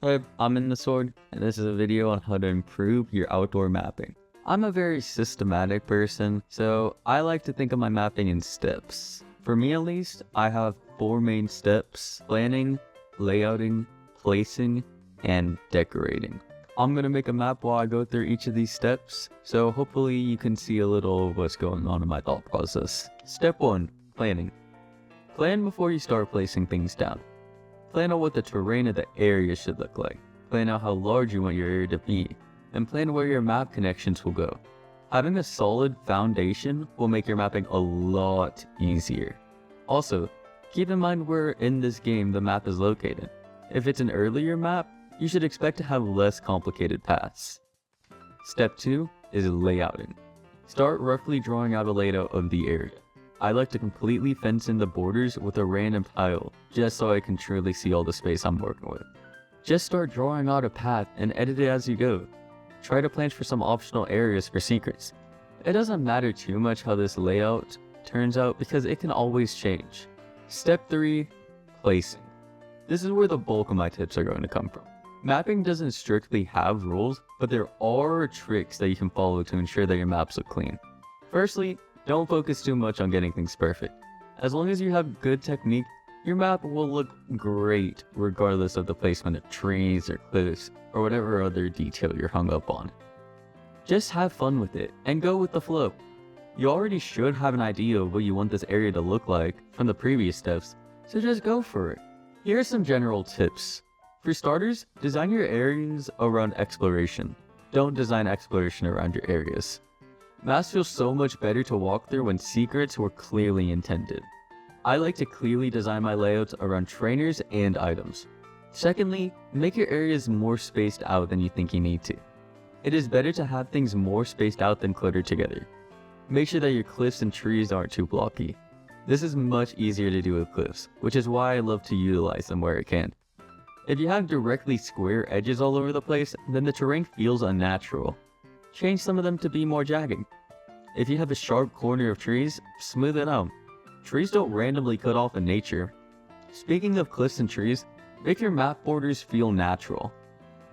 Hey, I'm in the sword, and this is a video on how to improve your outdoor mapping. I'm a very systematic person, so I like to think of my mapping in steps. For me at least, I have 4 main steps: planning, layouting, placing, and decorating. I'm gonna make a map while I go through each of these steps, so hopefully you can see a little of what's going on in my thought process. Step 1, planning. Plan before you start placing things down. Plan out what the terrain of the area should look like. Plan out how large you want your area to be, and plan where your map connections will go. Having a solid foundation will make your mapping a lot easier. Also, keep in mind where in this game the map is located. If it's an earlier map, you should expect to have less complicated paths. Step 2 is layouting. Start roughly drawing out a layout of the area. I like to completely fence in the borders with a random tile, just so I can truly see all the space I'm working with. Just start drawing out a path and edit it as you go. Try to plan for some optional areas for secrets. It doesn't matter too much how this layout turns out because it can always change. Step 3, placing. This is where the bulk of my tips are going to come from. Mapping doesn't strictly have rules, but there are tricks that you can follow to ensure that your maps look clean. Firstly, don't focus too much on getting things perfect. As long as you have good technique, your map will look great regardless of the placement of trees or cliffs or whatever other detail you're hung up on. Just have fun with it and go with the flow. You already should have an idea of what you want this area to look like from the previous steps, so just go for it. Here are some general tips. For starters, design your areas around exploration. Don't design exploration around your areas. Maps feel so much better to walk through when secrets were clearly intended. I like to clearly design my layouts around trainers and items. Secondly, make your areas more spaced out than you think you need to. It is better to have things more spaced out than cluttered together. Make sure that your cliffs and trees aren't too blocky. This is much easier to do with cliffs, which is why I love to utilize them where I can. If you have directly square edges all over the place, then the terrain feels unnatural. Change some of them to be more jagged. If you have a sharp corner of trees, smooth it out. Trees don't randomly cut off in nature. Speaking of cliffs and trees, make your map borders feel natural.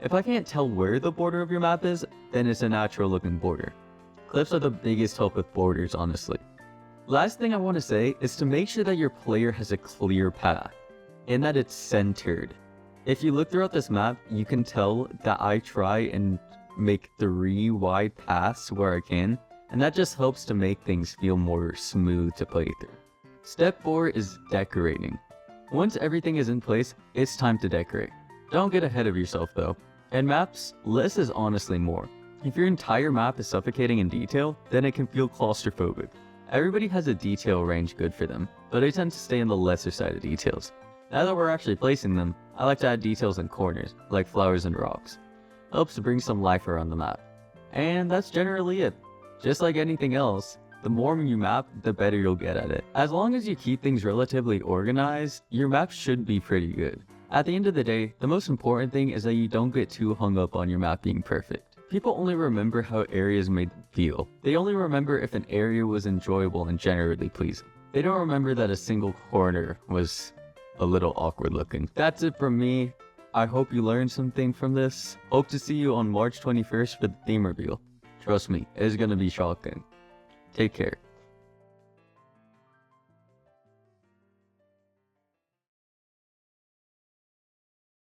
If I can't tell where the border of your map is, then it's a natural looking border. Cliffs are the biggest help with borders, honestly. Last thing I want to say is to make sure that your player has a clear path, and that it's centered. If you look throughout this map, you can tell that I try and make 3 wide paths where I can, and that just helps to make things feel more smooth to play through. Step 4 is decorating. Once everything is in place, it's time to decorate. Don't get ahead of yourself though. In maps, less is honestly more. If your entire map is suffocating in detail, then it can feel claustrophobic. Everybody has a detail range good for them, but I tend to stay in the lesser side of details. Now that we're actually placing them, I like to add details in corners, like flowers and rocks. Helps to bring some life around the map. And that's generally it. Just like anything else, the more you map, the better you'll get at it. As long as you keep things relatively organized, your map should be pretty good. At the end of the day, the most important thing is that you don't get too hung up on your map being perfect. People only remember how areas made them feel. They only remember if an area was enjoyable and generally pleasing. They don't remember that a single corner was a little awkward looking. That's it from me. I hope you learned something from this. Hope to see you on March 21st for the theme reveal. Trust me, it's gonna be shocking. Take care.